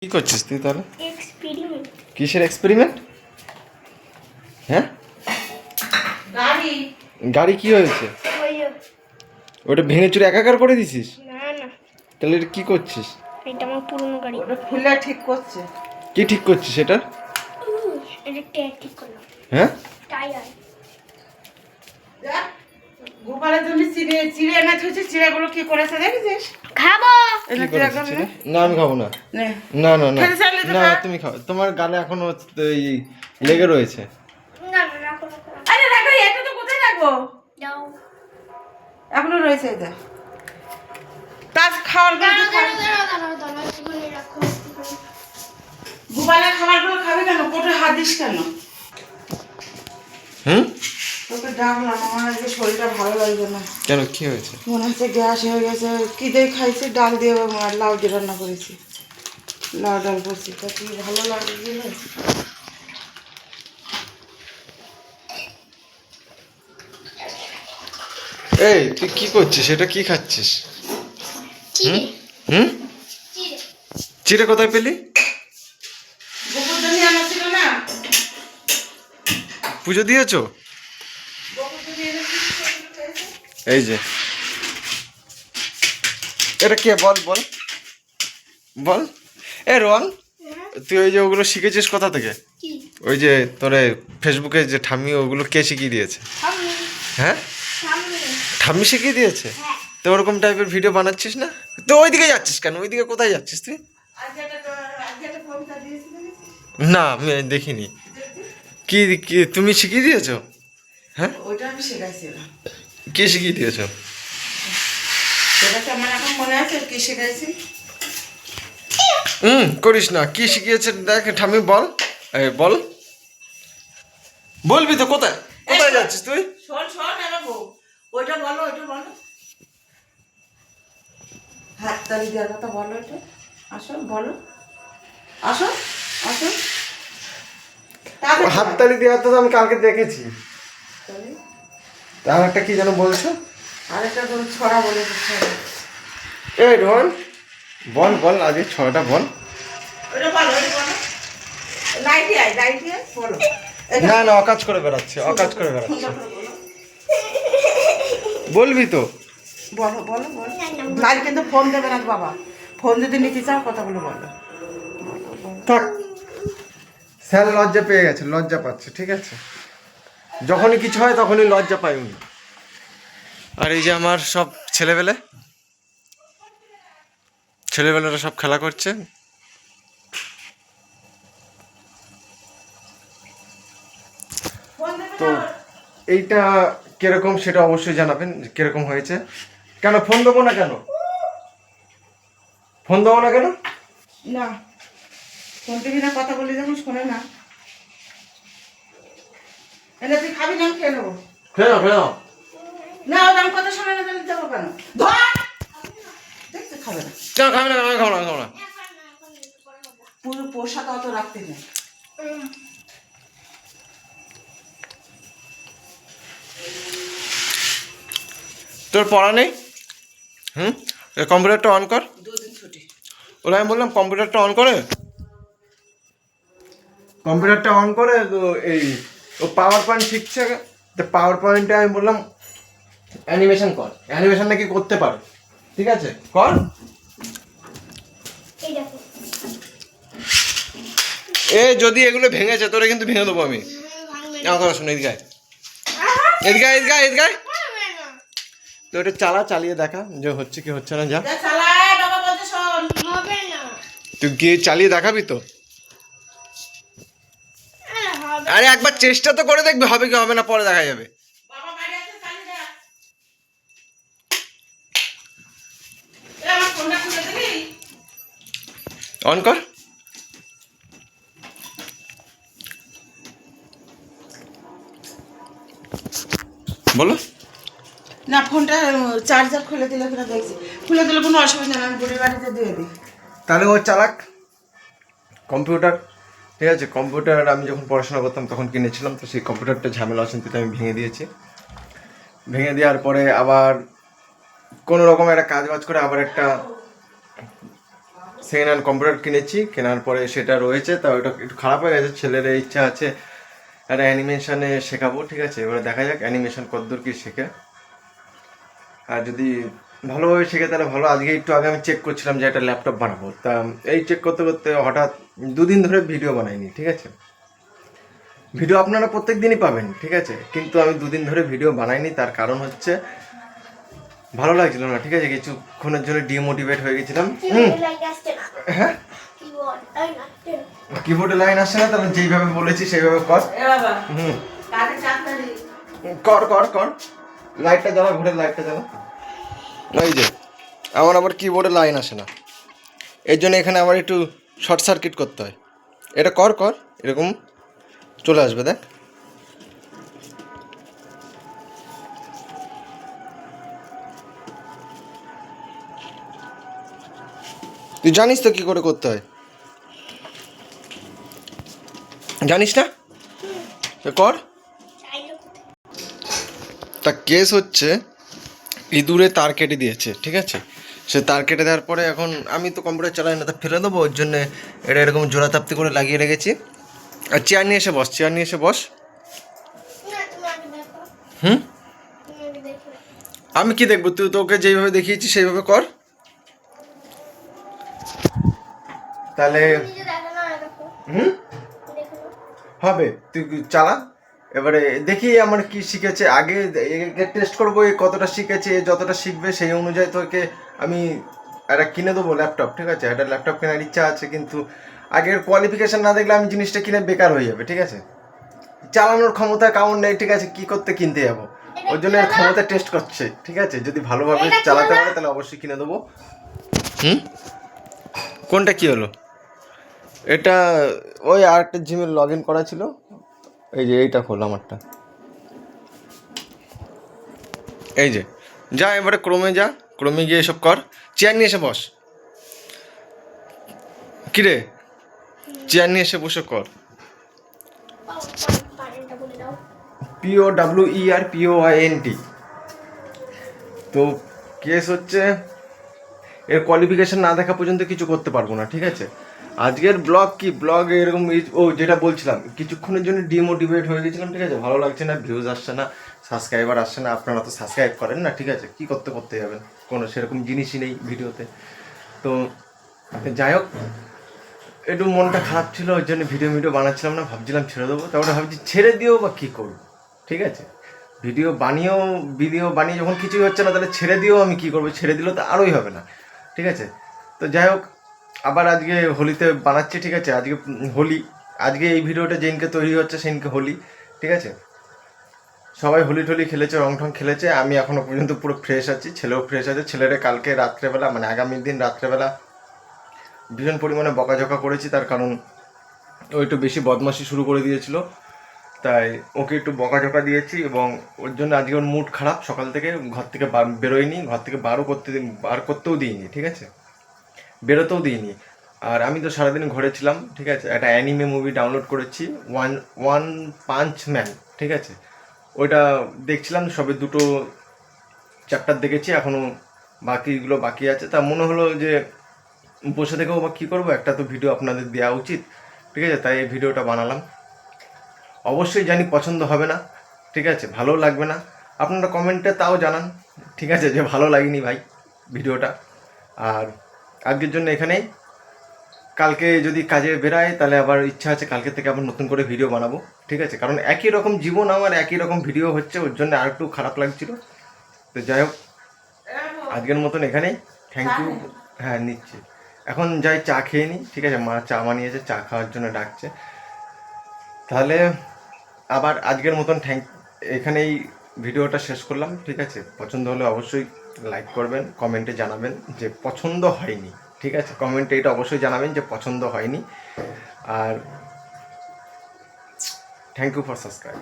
কি করছিস তুই তাহলে? এক্সপেরিমেন্ট। কিসের এক্সপেরিমেন্ট? হ্যাঁ, গাড়ি। গাড়ি কি হয়েছে? ওই ওটা ভেঙে চুরে একাকার করে দিছিস? না না, তাহলে এটা কি করছিস? এটা আমার পুরনো গাড়ি। ওটা খুলে ঠিক করছে। কি ঠিক করছিস এটা? এটা টায়ার ঠিক করলাম। হ্যাঁ, টায়ার। দেখ, গোপালের জন্য চিড়ে এনে থুয়েছে। চিড়েগুলো কি করেছে দেখেছিস? খাবো। কি এনে করেছিস চিড়ে এটা? না আমি খাবো না। নে। না না না খেতে চাইলে তো না, খা। তুমি খাও, তোমার গালে এখনো এই লেগে রয়েছে। না না, রাখো রাখো রাখো। আরে রাখো, এটা তো কোথায় রাখবো? দাও। এখনো রয়েছে এটা। তার খাওয়ার দাঁড়াও দাঁড়াও দাঁড়াও দাঁড়াও দাঁড়াও, একটুখানি রাখো। গোপালের খাবারগুলো খাবে কেন? কোটে হাত দিস কেন? হুম, তোকে ডাকলাম, আমার আজকে শরীরটা ভালো লাগছে না। কেন কি হয়েছে? মনে হচ্ছে গ্যাস হয়ে গেছে। কি দিয়ে খাইছি? ডাল দিয়ে লাউ দিয়ে রান্না করেছি। লাউ ডাল করছি, তা কি ভালো লাগে দিলে? এই তুই কি করছিস? এটা কি খাচ্ছিস? চিড়ে হুম, চিড়ে। চিড়ে কোথায় পেলি? গোপুর জন্য আনা ছিল না? পুজো দিয়েছো? গোপুর জন্য এনেছি, সেগুলো খেয়েছে। এই যে এটা কে? বল বল বল। এ রোহন, তুই ওই যে ওগুলো শিখেছিস কোথা থেকে? কি? ওই যে তোরে ফেসবুকে যে ঠাম্মি, ওগুলো কে শিখিয়ে দিয়েছে? সামনে হ্যাঁ, সামনে। ঠাম্মি শিখিয়ে দিয়েছে? হ্যাঁ। তো ওরকম টাইপের ভিডিও বানাচ্ছিস না? তো ওইদিকে যাচ্ছিস কেন? ওইদিকে কোথায় যাচ্ছিস তুই? আজকে একটা কবিতা দিয়েছি দেখেছিস? না আমি দেখিনি। কি কি তুমি শিখিয়ে দিয়েছো? হ্যাঁ, ওইটা আমি শেখাইছিলাম। কে শিখিয়ে দিয়েছো? সেটা কি আমার এখন মনে আছে কি শেখাইছি? করিস না। কি শিখিয়েছে দেখ ঠাম্মি, বল। এই বল, বলবি তো। কোথায় কোথায় যাচ্ছিস তুই? শোন শোন, এবার বউ, ওইটা বলো, ওইটা বলো। হাততালি দেওয়ার কথা বলো। এটা আসো, বলো। আসো আসো। তাড়াতাড়ি হাততালি দেওয়া তো আমি কালকে দেখেছি। তাহলে আর একটা কি যেন বলছো? আরেকটা কোনো ছড়া বলে দিচ্ছে। এই রোহন, বল বল, আজকে ছটা বল। ওইটা বলো, ওইটা বলো। লাইটে আয়, লাইটে আয়, বলো। না না, অকাজ করে বেড়াচ্ছে, অকাজ করে বেড়াচ্ছে। সুন্দর করে বলো। বলবি তো? বলো বলো বলো। নাইট কিন্তু ফোন দেবে না বাবা। ফোন যদি নিতে চাও কথাগুলো বলো। থাক, স্যার লজ্জা পেয়ে গেছে, লজ্জা পাচ্ছে, ঠিক আছে? যখনই কিছু হয় তখনই লজ্জা পাই উনি। আর এই যে আমার সব ছেলেবেলারা সব খেলা করছে। ফোন দেবে তো না। এইটা কিরকম সেটা অবশ্যই জানাবেন, কিরকম হয়েছে। কেন ফোন দেবো না? কেন ফোন দেবো না? কেন? না, ফোন টিভি না, কথা বলি যখন শোনে না। এটা তুই খাবি না, আমি খেয়ে নেবো। খেয়ে নাও, খেয়ে নাও। না, ওটা আমি কথা শোনে না, তাহলে দেবো কেন? ধর! দেখতে খাবে না। কেন খাবি না? আমি খাবো না, খাবো না। পুরো পোশাক অত রাখতে নেই। তোর পড়া নেই? কম্পিউটারটা অন কর। দুদিন ছুটি। ওরা আমি বললাম কম্পিউটারটা অন করে, কম্পিউটারটা অন করে তো এই ও পাওয়ার পয়েন্ট শিখছে। তো পাওয়ার পয়েন্টে আমি বললাম অ্যানিমেশন কর, অ্যানিমেশন নাকি করতে পারে। ঠিক আছে, কর। এই দেখো। এ যদি এগুলো ভেঙেছে তোরে কিন্তু ভেঙে দেবো আমি। ভাঙবে আমার কথা শোনো, এদিকে আয়। এদিকে আয়, এদিকে আয়, এদিকে আয়। না। তো এটা চালিয়ে দেখা যে হচ্ছে কি হচ্ছে না। যা, যা চালায়, বাবা বলছে শোন। হবে না। তুই গিয়ে চালিয়ে দেখাবি তো? হবে। আরে একবার চেষ্টা তো করে দেখবি, হবে কি হবে না পরে দেখা যাবে। বাবা বাড়ি আছে, চালিয়ে যা। এ, আমার ফোনটা খুলে দিবি? অন কর। বলো। না, ফোনটা চার্জার খুলে দিলে কিনা দেখছি। খুলে দিলে কোনো অসুবিধা নেই, আমি বুড়ি বাড়িতে দিয়ে দিই। তাহলে ও চালাক কম্পিউটার। ঠিক আছে, কম্পিউটার আমি যখন পড়াশোনা করতাম তখন কিনেছিলাম, তো সেই কম্পিউটারটা ঝামেলা অশান্তিতে আমি ভেঙে দিয়েছি। ভেঙে দেওয়ার পরে আবার কোনো রকম একটা কাজ বাজ করে আবার একটা সেকেন্ড হ্যান্ড কম্পিউটার কিনেছি, কেনার পরে সেটা রয়েছে, তা ওটা একটু খারাপ হয়ে গেছে। ছেলের ইচ্ছা আছে একটা অ্যানিমেশনে শেখাবো, ঠিক আছে। এবারে দেখা যাক অ্যানিমেশন কতদূর কি শেখে, আর যদি ভালোভাবে শেখে তাহলে ভালো। আজকে একটু আগে আমি চেক করছিলাম যে একটা ল্যাপটপ বানাবো, তা এই চেক করতে করতে হঠাৎ 2 দিন ধরে ভিডিও বানাইনি, ঠিক আছে। ভিডিও আপনারা প্রত্যেক দিনই পাবেন, ঠিক আছে, কিন্তু আমি 2 দিন ধরে ভিডিও বানাইনি। তার কারণ হচ্ছে ভালো লাগছিল না, ঠিক আছে, কিছুক্ষণের জন্য ডিমোটিভেট হয়ে গেছিলাম। হ্যাঁ, কিবোর্ডে লাইন আসছে না, তাহলে যেইভাবে বলেছি সেইভাবে কর। কর কর কর, লাইটটা জ্বালা, ঘুরে লাইটটা জ্বালা। ওই যে আমার আবার কিবোর্ডে লাইন আসে না, এর জন্য এখানে আবার একটু শর্ট সার্কিট করতে হয়। এটা কর কর, এরকম চলে আসবে, দেখ। তুই জানিস তো কি করে করতে হয়, জানিস না? কর। তা কেস হচ্ছে ইঁদুরে তার কেটে দিয়েছে, ঠিক আছে। সে তার কেটে দেওয়ার পরে এখন আমি তো কম্পিউটার চালাই না, তা ফেলে দেবো, ওর জন্যে এটা এরকম জোড়া তাপ্তি করে লাগিয়ে রেখেছি। আর চেয়ার নিয়ে এসে বস, চেয়ার নিয়ে এসে বস। হুম, আমি কি দেখবো? তুই তোকে যেইভাবে দেখিয়েছি সেইভাবে কর, তাহলে হুম হবে। তুই চালা, এবারে দেখি আমার কি শিখেছে। আগে টেস্ট করবো এ কতটা শিখেছে, এ যতটা শিখবে সেই অনুযায়ী তোকে আমি একটা কিনে দেবো ল্যাপটপ, ঠিক আছে। একটা ল্যাপটপ কেনার ইচ্ছা আছে, কিন্তু আগের কোয়ালিফিকেশান না দেখলে আমি জিনিসটা কিনে বেকার হয়ে যাবে, ঠিক আছে। চালানোর ক্ষমতা কাউন নেই, ঠিক আছে, কি করতে কিনতে যাবো, ওই জন্য এর ক্ষমতা টেস্ট করছে, ঠিক আছে। যদি ভালোভাবে চালাতে পারে তাহলে অবশ্যই কিনে দেবো। হুম, কোনটা কি হলো? এটা ওই আরেকটা জিমের লগ ইন করা ছিল, এই যে এইটা খোল আমারটা, এই যে। যা এবারে ক্রমে যা, ক্রমে গিয়ে এসব কর। চেয়ার নিয়ে এসে বস। কিরে, চেয়ার নিয়ে এসে বসে কর। POWER তো কেস হচ্ছে এর কোয়ালিফিকেশন না দেখা পর্যন্ত কিছু করতে পারবো না, ঠিক আছে। আজকের ব্লগ কি ব্লগ এরকম, ও যেটা বলছিলাম, কিছুক্ষণের জন্য ডিমোটিভেট হয়ে গেছিলাম, ঠিক আছে। ভালো লাগছে না, ভিউজ আসছে না, সাবস্ক্রাইবার আসছে না। আপনারা তো সাবস্ক্রাইব করেন না, ঠিক আছে, কি করতে যাবেন, কোনো সেরকম জিনিসই নেই ভিডিওতে। তো যাই হোক, একটু মনটা খারাপ ছিল, ওই জন্য ভিডিও বানাচ্ছিলাম না, ভাবছিলাম ছেড়ে দেবো। তারপরে ভাবছি ছেড়ে দিও বা কী করবো, ঠিক আছে। ভিডিও বানিয়ে যখন কিছুই হচ্ছে না, তাহলে ছেড়ে দিয়েও আমি কী করবো, ছেড়ে দিলেও তো আরোই হবে না, ঠিক আছে। তো যাই হোক, আবার আজকে হোলিতে বানাচ্ছি, ঠিক আছে। আজকে হোলি, আজকে এই ভিডিওটা যেদিনকে তৈরি হচ্ছে সেদিনকে হোলি, ঠিক আছে। সবাই হোলি টোলি খেলেছে, রং ঠং খেলেছে, আমি এখনও পর্যন্ত পুরো ফ্রেশ আছি, ছেলেও ফ্রেশ আছে। ছেলেরা কালকে রাত্রেবেলা, মানে আগামী দিন রাত্রেবেলা ভীষণ পরিমাণে বকাঝকা করেছি, তার কারণ ও একটু বেশি বদমাশি শুরু করে দিয়েছিল, তাই ওকে একটু বকাঝকা দিয়েছি। এবং ওর জন্য আজকে ওর মুড খারাপ, সকাল থেকে ঘর থেকে বেরোয়নি, ঘর থেকে বার করতেও দিইনি, ঠিক আছে, বেরোতেও দিইনি। আর আমি তো সারাদিন ঘরে ছিলাম, ঠিক আছে। একটা অ্যানিমে মুভি ডাউনলোড করেছি, ওয়ান পাঞ্চ ম্যান, ঠিক আছে। ওইটা দেখছিলাম, সবে 2 চ্যাপ্টার দেখেছি, এখনও বাকিগুলো বাকি আছে। তা মনে হলো যে বসে থেকেও বা কী করবো, একটা তো ভিডিও আপনাদের দেওয়া উচিত, ঠিক আছে। তাই এই ভিডিওটা বানালাম। অবশ্যই জানি পছন্দ হবে না, ঠিক আছে, ভালো লাগবে না। আপনারা কমেন্টে তাও জানান, ঠিক আছে, যে ভালো লাগেনি ভাই ভিডিওটা। আর আজকের জন্য এখানেই, কালকে যদি কাজে বেরায় তাহলে আবার ইচ্ছা আছে কালকে থেকে আবার নতুন করে ভিডিও বানাবো, ঠিক আছে। কারণ একই রকম জীবন আমার, একই রকম ভিডিও হচ্ছে, ওর জন্য আর একটু খারাপ লাগছিল। তো যাই হোক, আজকের মতন এখানেই, থ্যাংক ইউ। হ্যাঁ নিচ্ছি, এখন যাই চা খেয়ে নিই, ঠিক আছে। মা চা বানিয়েছে, চা খাওয়ার জন্য ডাকছে। তাহলে আবার আজকের মতন এখানেই ভিডিওটা শেষ করলাম, ঠিক আছে। পছন্দ হলে অবশ্যই লাইক করবেন, কমেন্টে জানাবেন যে পছন্দ হয়নি, ঠিক আছে। কমেন্টে এটা অবশ্যই জানাবেন যে পছন্দ হয়নি। আর থ্যাংক ইউ ফর সাবস্ক্রাইব।